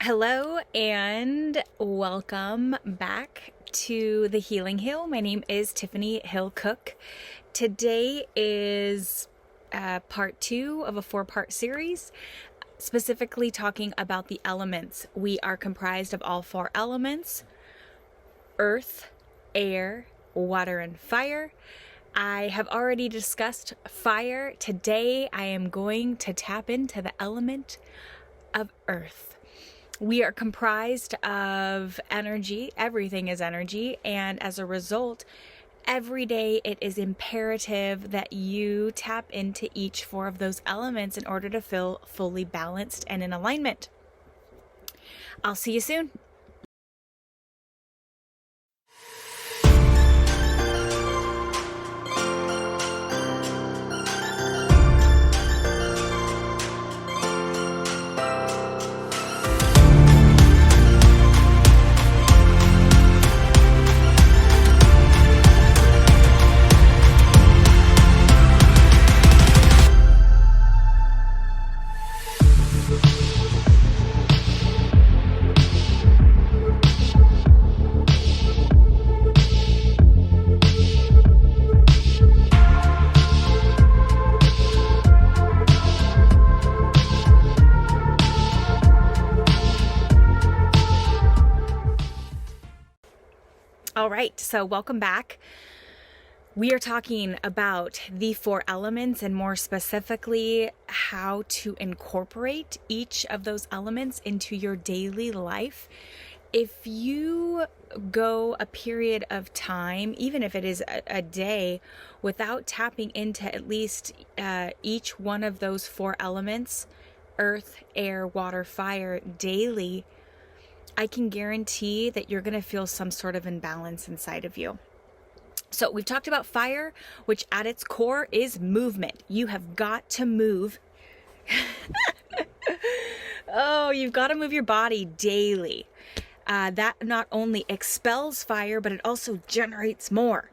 Hello and welcome back to the Healing Hill. My name is Tiffany Hill Cook. Today is part 2 of a 4-part series, specifically talking about the elements. We are comprised of all 4 elements: earth, air, water, and fire. I have already discussed fire. Today I am going to tap into the element of earth. We are comprised of energy. Everything is energy. And as a result, every day it is imperative that you tap into each 4 of those elements in order to feel fully balanced and in alignment. I'll see you soon. All right, so welcome back. We are talking about the 4 elements and more specifically how to incorporate each of those elements into your daily life. If you go a period of time, even if it is a day, without tapping into at least each one of those 4 elements, earth, air, water, fire, daily, I can guarantee that you're going to feel some sort of imbalance inside of you. So we've talked about fire, which at its core is movement. You have got to move. You've got to move your body daily. That not only expels fire, but it also generates more.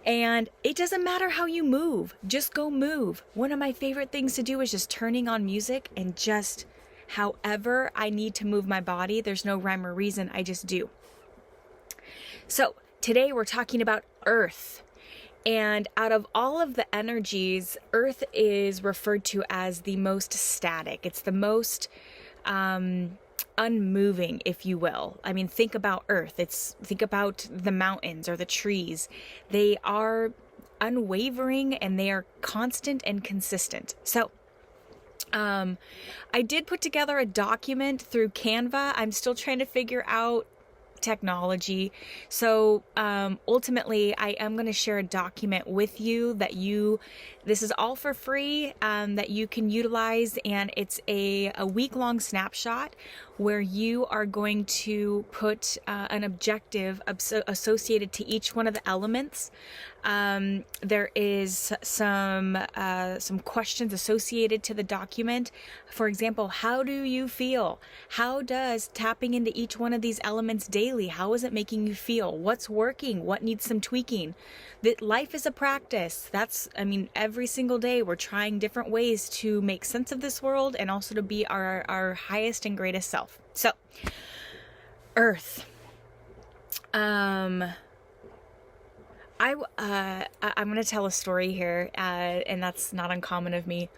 And it doesn't matter how you move, just go move. One of my favorite things to do is just turning on music and just however I need to move my body. There's no rhyme or reason, I just do. So today we're talking about earth. And out of all of the energies, earth is referred to as the most static. It's the most unmoving, if you will. I mean, think about earth. Think about the mountains or the trees. They are unwavering and they are constant and consistent. So I did put together a document through Canva. I'm still trying to figure out technology. So ultimately, I am going to share a document with you this is all for free, that you can utilize. And it's a week-long snapshot where you are going to put an objective associated to each one of the elements. There is some questions associated to the document. For example, how do you feel? How does tapping into each one of these elements daily, how is it making you feel? What's working? What needs some tweaking? That life is a practice. Every single day we're trying different ways to make sense of this world and also to be our highest and greatest self. So, earth. I'm going to tell a story here, and that's not uncommon of me.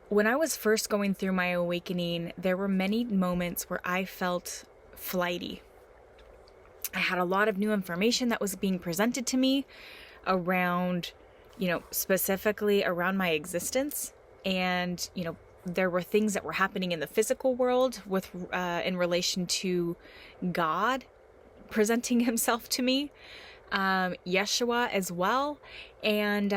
When I was first going through my awakening, there were many moments where I felt flighty. I had a lot of new information that was being presented to me around, specifically around my existence. And, there were things that were happening in the physical world in relation to God presenting himself to me. Yeshua as well. And,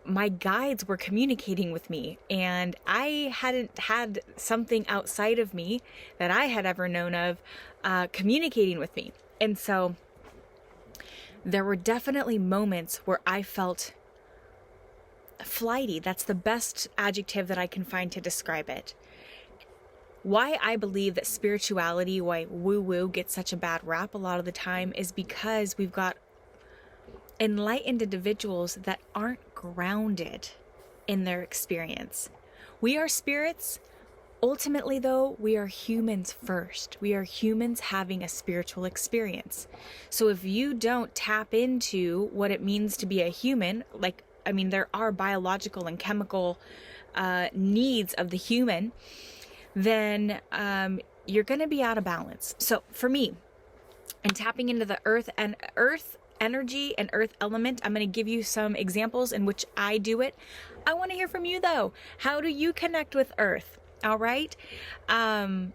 my guides were communicating with me, and I hadn't had something outside of me that I had ever known of, communicating with me. And so there were definitely moments where I felt flighty. That's the best adjective that I can find to describe it. Why I believe that spirituality, why woo-woo gets such a bad rap a lot of the time, is because we've got enlightened individuals that aren't grounded in their experience. We are spirits. Ultimately, though, we are humans first. We are humans having a spiritual experience. So if you don't tap into what it means to be a human, like, I mean, there are biological and chemical needs of the human, then you're going to be out of balance. So for me, and tapping into the earth energy and earth element, I'm going to give you some examples in which I do it. I want to hear from you, though. How do you connect with earth? All right. I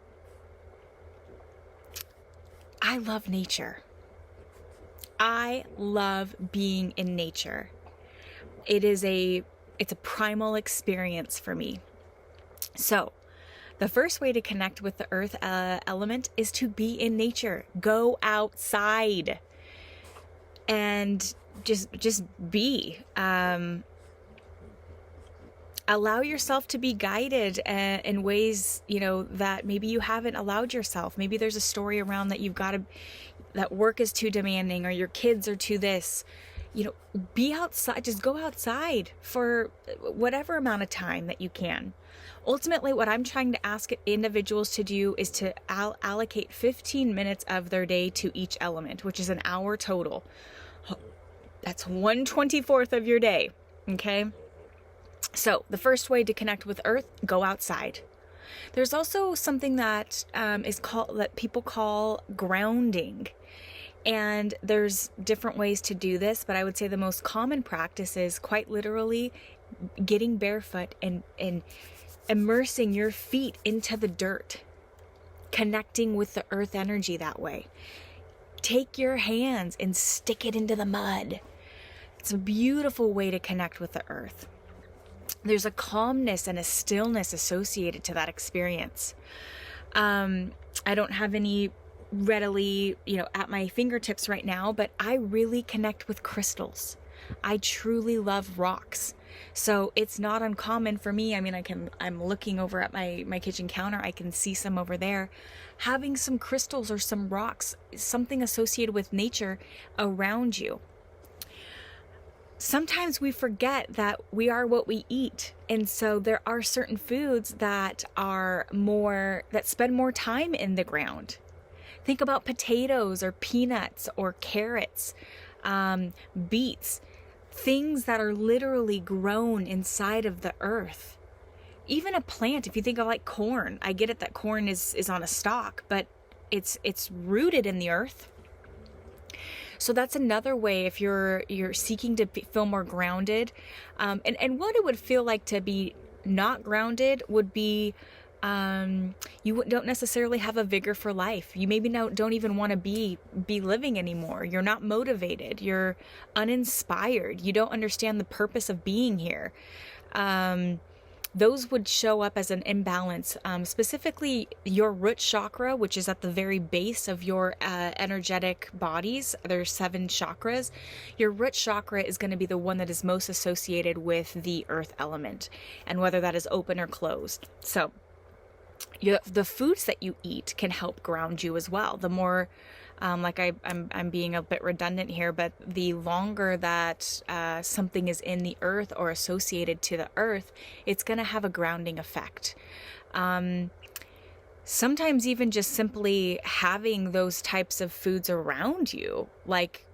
love nature. I love being in nature. It's a primal experience for me. So the first way to connect with the earth element is to be in nature. Go outside and just be. Allow yourself to be guided in ways, that maybe you haven't allowed yourself. Maybe there's a story around that work is too demanding or your kids are too this. Be outside. Just go outside for whatever amount of time that you can. Ultimately, what I'm trying to ask individuals to do is to allocate 15 minutes of their day to each element, which is an hour total. That's 1/24 of your day. Okay. So the first way to connect with earth, go outside. There's also something that that people call grounding. And there's different ways to do this, but I would say the most common practice is quite literally getting barefoot and immersing your feet into the dirt, connecting with the earth energy that way. Take your hands and stick it into the mud. It's a beautiful way to connect with the earth. There's a calmness and a stillness associated to that experience. I don't have any readily, at my fingertips right now, but I really connect with crystals. I truly love rocks. So it's not uncommon for me. I mean, I'm looking over at my kitchen counter. I can see some over there. Having some crystals or some rocks, something associated with nature around you. Sometimes we forget that we are what we eat. And so there are certain foods that spend more time in the ground. Think about potatoes or peanuts or carrots, beets, things that are literally grown inside of the earth. Even a plant, if you think of like corn, I get it that corn is on a stalk, but it's rooted in the earth. So that's another way if you're seeking to feel more grounded. And what it would feel like to be not grounded would be you don't necessarily have a vigor for life. You maybe don't even want to be living anymore. You're not motivated. You're uninspired. You don't understand the purpose of being here. Those would show up as an imbalance, specifically your root chakra, which is at the very base of your energetic bodies. There's 7 chakras. Your root chakra is going to be the one that is most associated with the earth element, and whether that is open or closed. So the foods that you eat can help ground you as well. The more, I'm being a bit redundant here, but the longer that something is in the earth or associated to the earth, it's going to have a grounding effect. Sometimes even just simply having those types of foods around you, like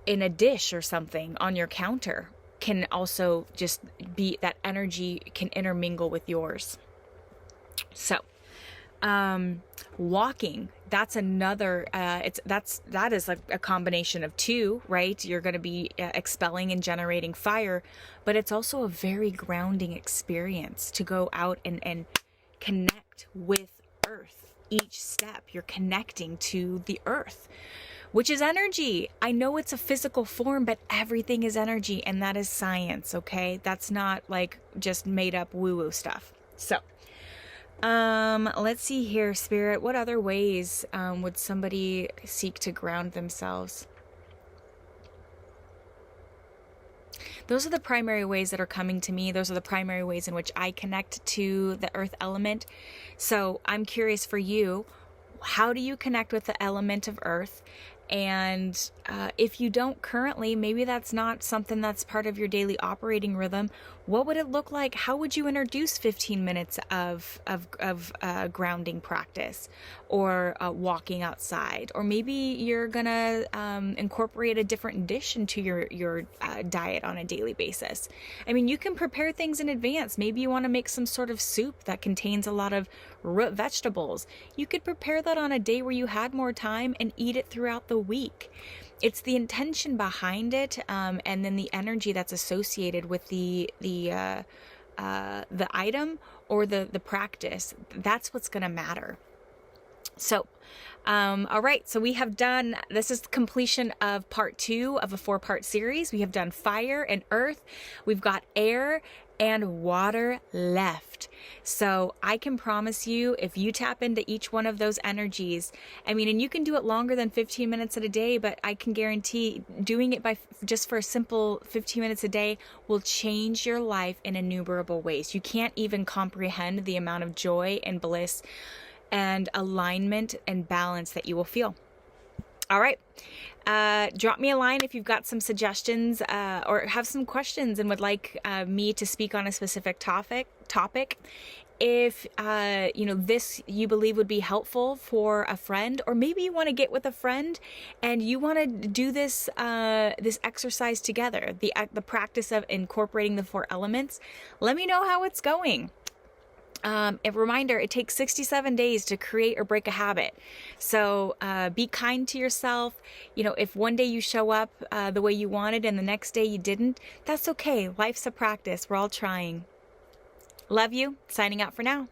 in a dish or something on your counter, can also just be that energy can intermingle with yours. So walking, that's another that is like a combination of 2, right? You're going to be expelling and generating fire, but it's also a very grounding experience to go out and connect with earth. Each step you're connecting to the earth, which is energy. I know it's a physical form, but everything is energy, and that is science, okay? That's not like just made up woo-woo stuff. So let's see here, Spirit. What other ways would somebody seek to ground themselves? Those are the primary ways that are coming to me. Those are the primary ways in which I connect to the earth element. So I'm curious for you, how do you connect with the element of earth? And if you don't currently, maybe that's not something that's part of your daily operating rhythm. What would it look like? How would you introduce 15 minutes of grounding practice, or walking outside? Or maybe you're gonna incorporate a different dish into your diet on a daily basis. I mean, you can prepare things in advance. Maybe you want to make some sort of soup that contains a lot of root vegetables. You could prepare that on a day where you had more time and eat it throughout the week. It's the intention behind it, and then the energy that's associated with the item or the practice. That's what's going to matter. So, all right, so we have done, this is the completion of part 2 of a 4-part series. We have done fire and earth. We've got air and water left. So I can promise you, if you tap into each one of those energies, I mean, and you can do it longer than 15 minutes a day, but I can guarantee doing it by just for a simple 15 minutes a day will change your life in innumerable ways. You can't even comprehend the amount of joy and bliss and alignment and balance that you will feel. All right. Drop me a line if you've got some suggestions or have some questions and would like me to speak on a specific topic. If this you believe would be helpful for a friend, or maybe you want to get with a friend and you want to do this this exercise together, the practice of incorporating the 4 elements, let me know how it's going. A reminder, it takes 67 days to create or break a habit. So be kind to yourself. If one day you show up the way you wanted and the next day you didn't, that's okay. Life's a practice. We're all trying. Love you. Signing out for now.